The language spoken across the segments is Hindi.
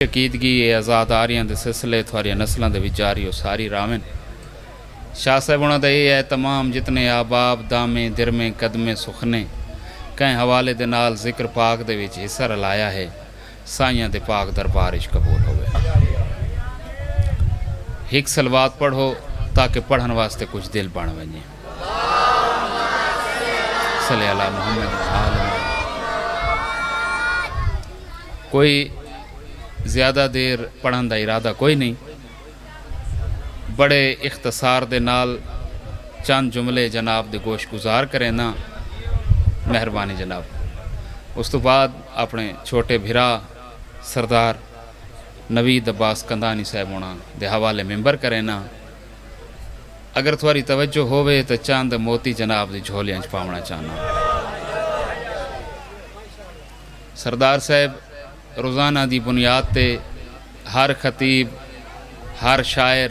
अकीदगी आज़ादारियां के सिलसिले थोड़िया नस्लों के जारी हो सारी रावन शाह साहब उन्होंने ये है तमाम जितने आबाब दामे दिरमे कदमे सुखने कई हवाले दे नाल जिक्र पाक दे विच हिस्सा रलाया है साइयां दे पाक दरबार इच कबूल होवे। हिक सलवात पढ़ो ताकि पढ़न वास्ते कुछ दिल बन वने। सल्ले अला मुहम्मद कोई ज़्यादा देर पढ़न का इरादा कोई नहीं, बड़े इख्तसार दे नाल चंद जुमले जनाब दे गोश गुजार करें ना, मेहरबानी जनाब। उस तो बाद अपने छोटे भिरा सरदार नवीद अब्बास कंदानी साहब होना दे हवाले मेंबर करें ना। अगर थोड़ी तवज्जो होवे तो चंद मोती जनाब दी झोलियां च पावना चाहना। सरदार साहब रोज़ाना की बुनियाद ते हर खतीब, हर शायर,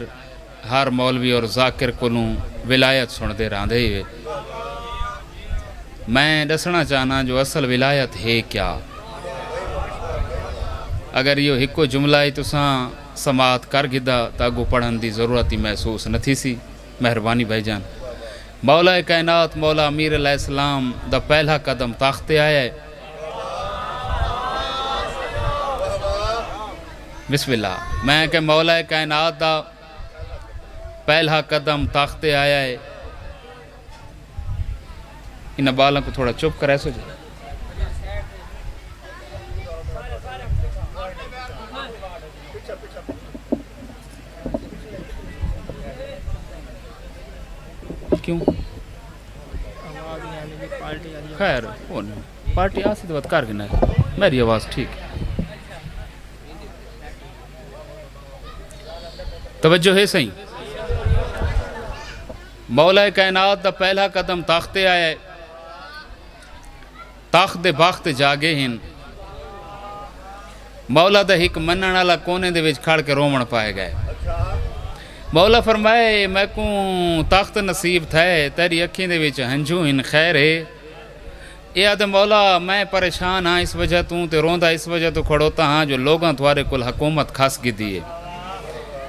हर मौलवी और जाकिर कोलों विलायत सुनते रहते ही। मैं दसना चाहना जो असल विलायत है क्या। अगर यो हिको जुमला ही तुसा समात कर गिदा तो अगू पढ़न की जरूरत ही महसूस न थी सी। मेहरबानी भाईजान। मौला कायनात मौला अमीर अलैहिस्सलाम दा पहला कदम ताख्ते आया है। बिस्मिल्लाह। मैं के मौला कायनात दा पहला कदम ताख्ते आया है। इन बालों को थोड़ा चुप करे सो जी। क्यों खैर पार्टी आसी तो बात कर गिना मेरी आवाज़ ठीक है। तवज्जो है सही। मौला कायनात दा पहला कदम ताख्ते आया। ताख्त दे बाख्त जागे हिन। मौला दा हिक मनण वाला कोने दे विच खड़ के रोवण पाए गए। मौला फरमाए मैं को ताख्त नसीब थे तेरी अखीं दे विच हंझू हिन खैर है। ये आदे मौला मैं परेशान हाँ इस वजह तू ते रोंदा इस वजह तो खड़ोता हाँ जो लोगां तुहारे कोल हुकूमत खस गिदी है।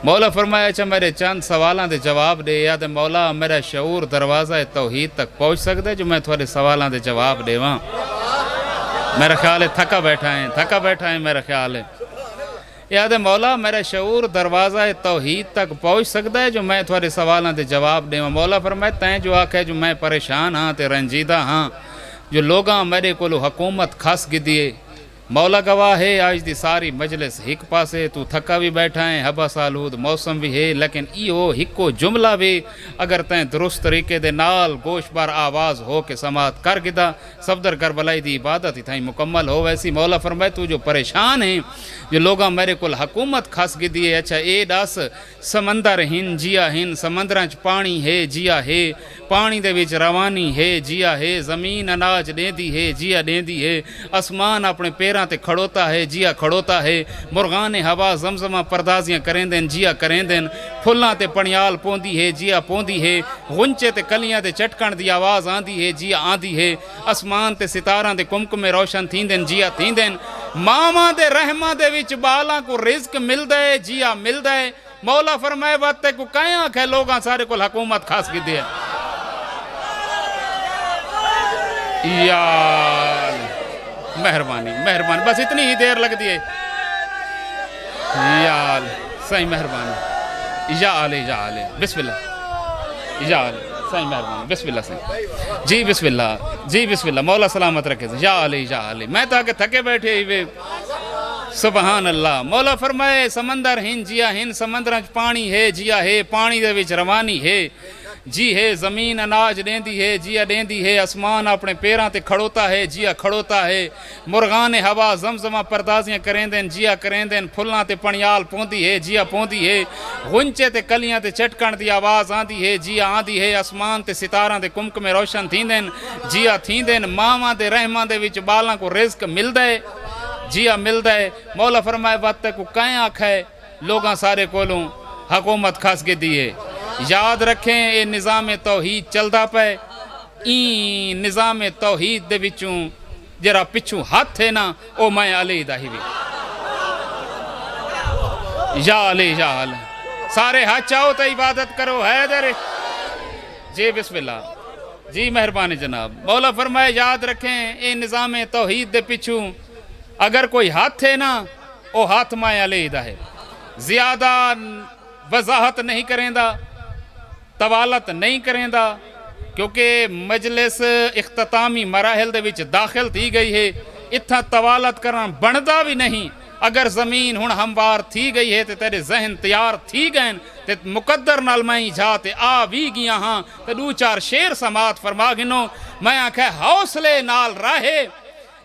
मौला फरमाया अच्छा मेरे चंद सवालों के जवाब दे। या मौला मेरा शऊर दरवाज़ा तौहीद तक पहुँच सकता है जो मैं थोड़े सवालों के जवाब देवां। मेरा ख्याल है थका बैठा है मेरा ख्याल है। याद मौला मेरा शऊर दरवाज़ा तौहीद तक पहुँच सकता है जो मैं थोड़े सवालों के जवाब देवां। मौला फरमाया तैं जो आखे जो मैं परेशान हाँ तो रंजीदा हाँ जो लोगां मेरे को हुकूमत खस गिदी है। मौला गवाह है आज दी सारी मजलिस एक पासे तू थका भी बैठा है हबस आलूद मौसम भी है लेकिन इो हिको जुमला भी अगर तैं दुरुस्त तरीके दे नाल गोशबार आवाज़ हो के समात कर गिदा सफदर करबलाई दी इबादत ही थाई मुकम्मल हो। वैसी मौला फरमाए तू जो परेशान है जो लोग मेरे को हुकूमत खस गिदी है। अच्छा ए दस समंदर हिन जिया हिन समंदर च पानी है जिया है पानी दे विच रवानी है जिया है ज़मीन अनाज देंदी है जिया देंदी है आसमान अपने पैरां ते खड़ोता है जिया खड़ोता है मुर्गान हवा जमजमा परदाजियां करेंदन जिया करेंदन फुल्लां ते पणियाल पोंदी है जिया पोंदी है गुंचे ते कलियां ते चटकण दी आवाज़ आंदी है जिया आंदी है आसमान ते सितारां ते कुमकुमे रोशन थींदन जिया थींदन मावां दे रहमां दे विच बालां को रिज़्क मिलदा है जिया मिलदा है। मौला फरमाए वत को कया आखे लोगां सारे को हुकूमत खास गिदी है। यार मेहरबानी मेहरबानी बस इतनी ही देर लगती है यार सही मेहरबानी या आले बिस्मिल्लाह या आले सही मेहरबानी बिस्मिल्लाह सही जी बिस्मिल्लाह मौला सलामत रखे या आले मैं तो आके थके बैठे ही वे सुबहान अल्लाह। मौला फरमाए समंदर हिन जिया हिन समंदर पानी है जिया है पानी दे विच रवानी है जी है ज़मीन अनाज देंदी है जिया देंदी है आसमान अपने पैरां ते खड़ोता है जिया खड़ोता है मुर्गान हवा जमजमा परदाजियां करेंदन जिया करेंदन फुल्लां ते पणियाल पोंदी है जिया पोंदी है गुंचे ते कलियां ते चटकण दी आवाज़ आंदी है जिया आंदी है आसमान ते सितारां ते कुमकुमे रोशन थींदन जिया थींदन मावां दे रहमां दे विच बालां को रिज़्क मिलदा है जिया मिलदा है। मौला फरमाए वत को कं आखे लोगां सारे कोलों हुकूमत खस गिदी है। याद रखें ये निज़ाम तौहीद चलदा पे ई निज़ाम तौहीद दे विचों जरा पिछू हाथ है ना ओ मैं अली दा ही भी या अली या अली, सारे हाथ चाहो तो इबादत करो हैदर। जी बिस्मिल्लाह जी, मेहरबानी जनाब। मौला फरमाए याद रखें ये निज़ाम तौहीद दे पिछू अगर कोई हाथ है ना, वो हाथ माए अली दा है। ज़्यादा वजाहत नहीं करेंदा, तवालत नहीं करेंदा, क्योंकि मजलिस इख्तितामी मराहिल दे विच दाखिल थी गई है। इत्था तवालत करना बनता भी नहीं। अगर ज़मीन हुण हमवार थी गई है तो तेरे जहन तैयार थी गए ते मुकद्दर नाल मैं जा ते आ भी गया हाँ तो दू चार शेर समात फरमा गिनो। मैं आखे हौसले नाल राहे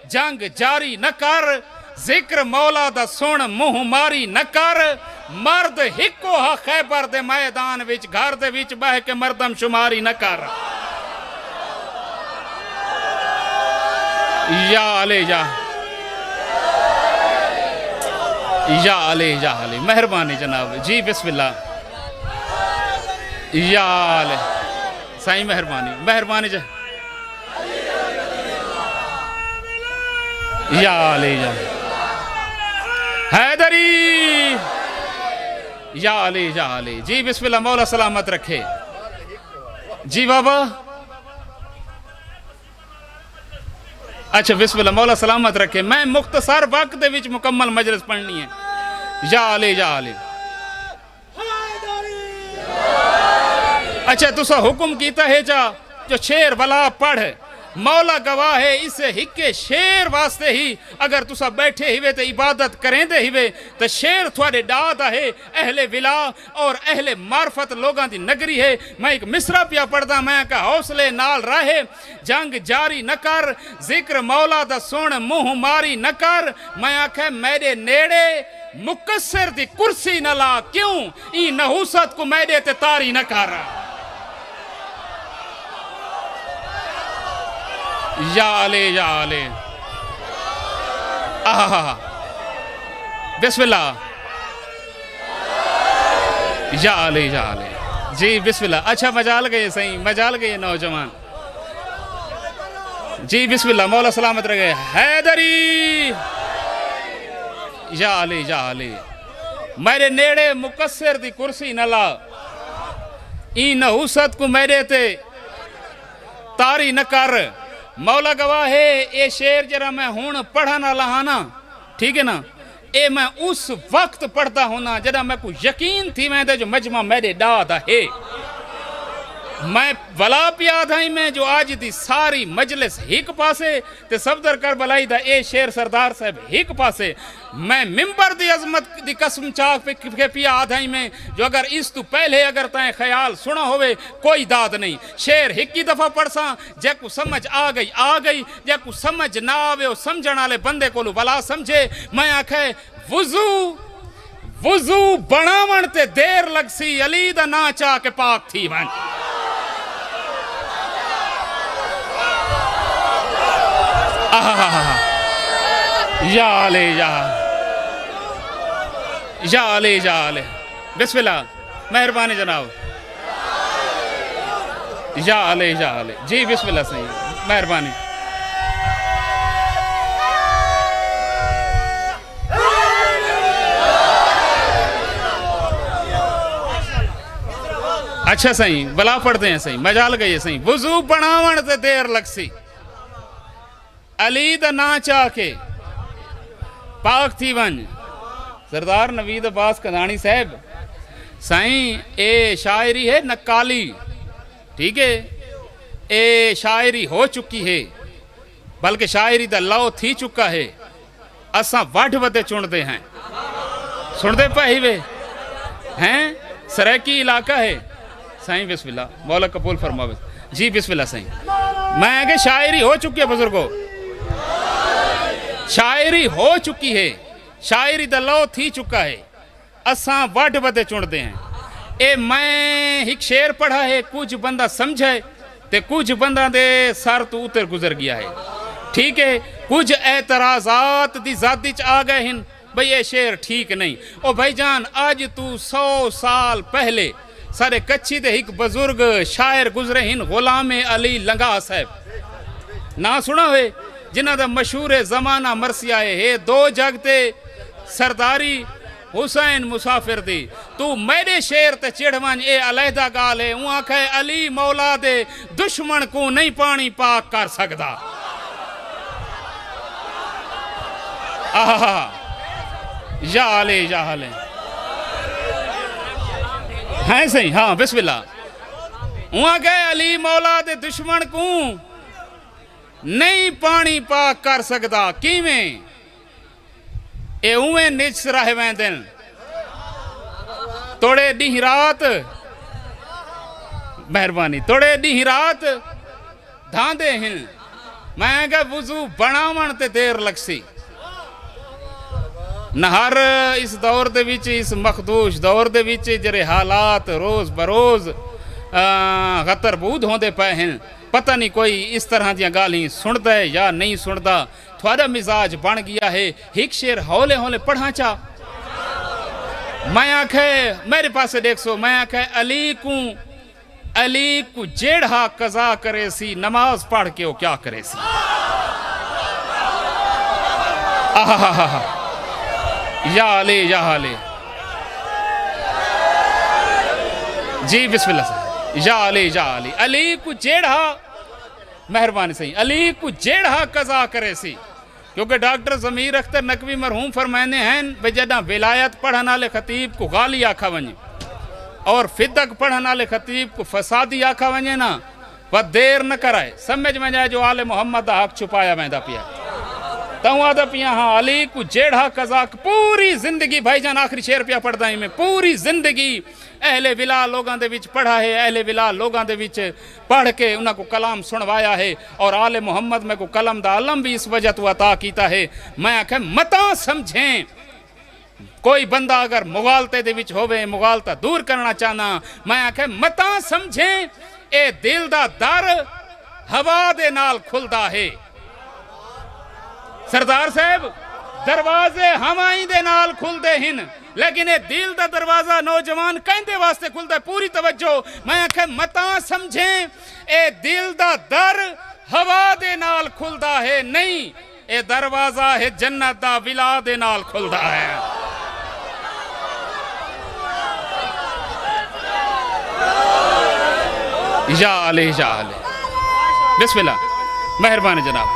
जंग जारी न कर, जिक्र मौला दा सुन मुँह मारी न कर। मर्द हिको हा खैबर दे मैदान विच, घर दे विच बह के मर्दम शुमारी न कर। या अले या अले या अले, मेहरबानी जनाब। जी बिस्मिल्लाह या अले, साईं मेहरबानी मेहरबानी या अले या हैदरी या अले। जी बिस्मिल्लाह, मौला सलामत रखे। जी बाबा, अच्छा बिस्मिल्लाह, मौला सलामत रखे। मैं मुख्तसर वक्त दे विच मुकम्मल मजलिस पढ़नी है। या अले या अले। अच्छा तुसा हुक्म कीता है जा जो शेर भला पढ़, मौला गवाह है इसे हिक्के शेर वास्ते ही अगर तुसा बैठे हिवे तो इबादत करेंदे हिवे तो शेर थोड़े डाद है। अहले विला और अहले मार्फत लोगों की नगरी है। मैं एक मिसरा पिया पढ़दा, मैं कहा हौसले नाल राहे जंग जारी न कर, जिक्र मौला दा सुन मुँह मारी न कर। मैं आखे मेरे नेड़े मुकस्सर दी कुर्सी न ला, क्यों ई नहूसत को मैदे ते तारी न कर। या अले या अले। आहा बिस्मिल्लाह या अले या अले। जी बिस्मिल्लाह। अच्छा मजाल गए सही, मजाल गए नौजवान। जी बिस्मिल्लाह, मौला सलामत रहे। हैदरी या अले या अले। मेरे नेड़े मुकस्सर दी कुर्सी न ला, ई नहूसत को मेरे ते तारी न कर। मौला गवाह है ये शेर जरा मैं हूँ पढ़ा ना लहाना, ठीक है ना, ये मैं उस वक्त पढ़ता होना जरा मैं को यकीन थी मैं जो मजमा मेरे दाद है। मैं भला पिया था मैं जो आज दी सारी मजलिस हिक पासे ते सफदर कर बलाई दा ए शेर सरदार साहब हिक पासे। मैं मिंबर दी अजमत दी कसम चाक पे पिया आधाई में जो अगर इस तू पहले अगर तय ख्याल सुना होवे कोई दाद नहीं। शेर हिक ही दफा पढ़सा जे को समझ आ गई, जे को समझ ना आवे समझण वाले बंदे को भला समझे। मैं आखे वुजू बनावण ते देर लगसी, अली दा ना चा के पाक थी वन। या अले या अले। बिस्मिल्लाह, मेहरबानी जनाब। या अले। जी बिस्मिल्लाह, सही मेहरबानी। अच्छा सही भला पढ़ते हैं सही, मजाल गई सही। वुजू बनावण ते देर लगसी, अली दा ना चा के पाक थी वन। सरदार नवीद अब्बास कदानी साहब साईं ए शायरी है नकाली, ठीक है, ए शायरी हो चुकी है, बल्कि शायरी दा लौ थी चुका है। असा वड वदे चुनते हैं, सुनते पाई वे हैं। सराकी इलाका है साईं। बिस्मिल्लाह, मौला कबूल फरमावे। जी बिस्मिल्लाह साईं। मैं आगे शायरी हो चुकी है बुजुर्गों, शायरी हो चुकी है, शायरी दा लौ थी चुका है। असा वड वदे चुनते हैं। ए मैं एक शेर पढ़ा है, कुछ बंदा समझे ते कुछ बंदा दे सर तो उतर गुजर गया है, ठीक है। कुछ एतराजात दी जाती च आ गए हैं भाई ये शेर ठीक नहीं। ओ भाईजान आज तू 100 साल पहले सारे कच्ची दे एक बुजुर्ग शायर गुजरे हैं, गुलाम अली लंगा साहब ना सुना हुए, जिन्हों का मशहूर जमाना मरसिया है। दो जगते सरदारी हुसैन मुसाफिर दी तू मेरे शेर ते चिड़वन ए अलहदा गाल है उहाँ खे अली मौला दे दुश्मन को नहीं पानी पाक कर सकदा। आहा या अले हैं सही हाँ बिस्मिल्लाह वहां गए अली मौला दे दुश्मन को नहीं पानी पाक कर सकदा किवें ए उवें निच रह वेंदन तोड़े डी रात मेहरबानी तोड़े डी रात धांदे हैं मैं क्या वुजू बनावन ते देर लगसी नहर इस दौर दे विच इस मखदूश दौर दे विच जरे हालात रोज बरोज गतरबूद होंदे पे हैं पता नहीं कोई इस तरह दी गाली सुनदा है या नहीं सुनदा थोड़ा मिजाज बन गया है एक शेर हौले हौले पढ़ा चा मैं आखे मेरे पास देख सो मैं आखे अली को जेड़ा कजा करे सी नमाज पढ़ के वो क्या करे सी आहा या अली जी बिस्मिल्लाह या अली अली को जेड़ा मेहरबानी सही अली को जेड़ा कजा करे सी क्योंकि डॉक्टर ज़मीर अख्तर नकवी मरहूम फरमाने हैं भाई जदा विलायत पढ़ने वाले खतीब को गाली आखा वने और फिदक पढ़ने वाले खतीब को फसादी आखा वने ना वह देर न कराए समझ में जाए जो आले मोहम्मद का हक छुपाया वेंदा पिया तवादा पिया हाँ अली को जेड़ा कजाक पूरी जिंदगी भाईजान आखिरी शेर पिया पढ़दा ही में पूरी जिंदगी अहले विला लोगों दे विच पढ़ा है अहले विला लोगों दे विच पढ़ के उन्हें को कलाम सुनवाया है और आले मोहम्मद में को कलम दा आलम भी इस वजह तो अता कीता है। मैं आखे मता समझें कोई बंदा अगर मुगालते दे विच होवे मुगालता दूर करना चाहना मैं आखे मता समझें ए दिल दा दर हवा दे नाल खुलदा है सरदार साहब दरवाजे हवाई दे नाल खुलदे हिन लेकिन ये दिल दा दरवाजा नौजवान कहंदे वास्ते खुलदा है पूरी तवज्जो मैं आखे मता समझें ए दिल दा दर हवा दे नाल खुलदा है नहीं ए दरवाजा है जन्नत दा विला दे नाल खुलदा है। या अली बिस्मिल्लाह मेहरबानी जनाब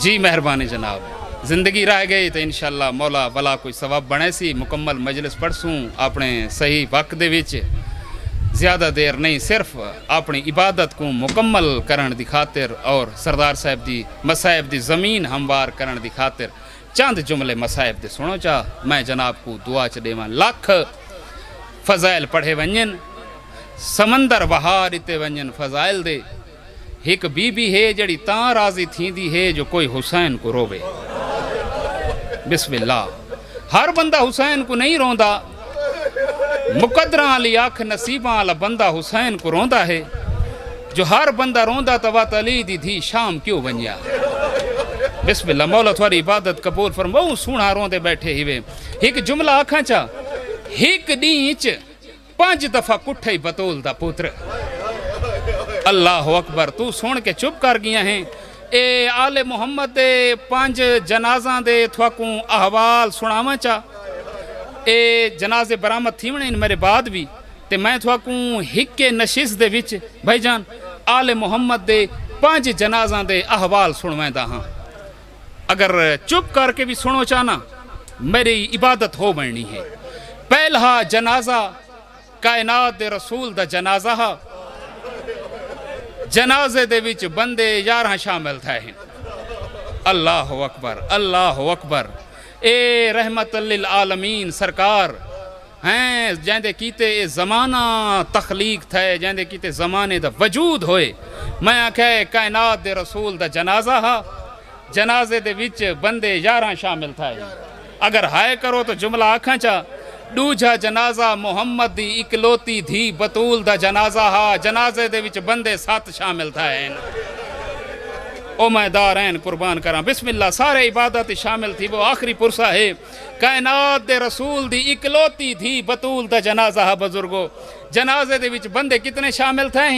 जी मेहरबानी जनाब ज़िंदगी रह गई तो इंशाअल्लाह मौला भला कोई सवाब बने सी मुकम्मल मजलिस पढ़सूँ अपने सही वक्त दे विच ज़्यादा देर नहीं सिर्फ अपनी इबादत को मुकम्मल करन दी खातिर और सरदार साहब दी मसाइब दी ज़मीन हमवार करन दी खातिर चंद जुमले मसाइब दे सुनो चा मैं जनाब को दुआ च देवां लख फ़ज़ाइल पढ़े वंजन समंदर बहार इते वंजन फ़ज़ाइल दे एक बीबी है जड़ी तां राजी थींदी है जो कोई हुसैन को रोवे बिस्मिल्लाह हर बंदा हुसैन को नहीं रोंदा मुकद्दरां वाली आख नसीबां वाला बंदा हुसैन को रोंदा है जो हर बंदा रोंदा तो वत अली दी थी शाम क्यों बनिया बिस्मिल्लाह मौला थोड़ी इबादत कबूल फरमाओ सोना रोंदे बैठे हिवे एक जुमला आखा चा एक डी च 5 दफा कुठे ही बतौल दा पुत्र अल्लाह अकबर तू सुन के चुप कर गया हैं ए आले मोहम्मद दे 5 जनाजा दे थवाकू अहवाल सुनावा चा ए जनाजे बरामद थीवने मेरे बाद भी ते मैं थवाकू हिक्के नशिश दे विच भाईजान आले मोहम्मद दे 5 जनाजा दे अहवाल सुनवांदा हाँ अगर चुप करके भी सुनो चाहना मेरी इबादत हो बननी है। पहला जनाजा कायनात दे रसूल दा जनाजा हा जनाजे दे विच बंदे 11 शामिल थे अल्लाह अकबर ए रहमत लिल आलमीन सरकार हैं जैंदे कीते ए जमाना तखलीक थे जैंदे कीते जमाने दा वजूद होए मैं आखे कायनात दे रसूल दा जनाजा हा जनाजे दे विच बंदे 11 शामिल थे अगर हाय करो तो जुमला आखा चा दूजा जनाजा मोहम्मद दी इकलौती धी बतूल दा जनाजा हा जनाजे दे विच बंदे 7 शामिल थे ओ मैदार हैं कुर्बान करा बिस्मिल्लाह सारे इबादत शामिल थी वो आखिरी पुरसा है कायनात दे रसूल दी इकलौती थी बतूल दा जनाजा हा बुजुर्गो जनाजे दे विच बंदे कितने शामिल थे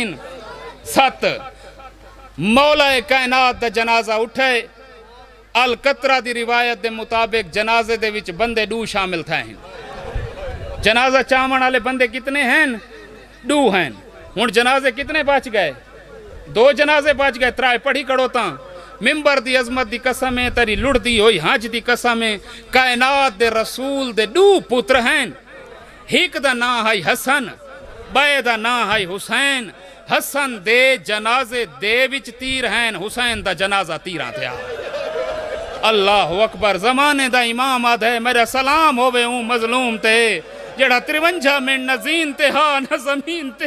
7 मौला कायनात दा जनाजा उठे अल कतरा दी रिवायत के मुताबिक जनाजे दे विच बंदे 2 शामिल थे। जनाजा चावण वाले बंदे कितने हैं? 2 हैं। हुण जनाजे कितने बच गए? 2 जनाजे बच गए। 3 पढ़ी करो ता मिंबर दी अजमत दी कसम है, तेरी लुढ़दी हुई हज दी कसम है, कायनात दे रसूल दे 2 पुत्र हैं। एक दा नां है हसन, बाए दा नां है हुसैन। हसन दे जनाजे दे विच तीर हैं, हुसैन दा जनाजा तीरां ते आ। अल्लाह अकबर। जमाने दा इमाम आद है मेरा सलाम होवे मजलूम ते जेड़ा 53 मिनट न ज़ीन ते हा न ज़मीन ते।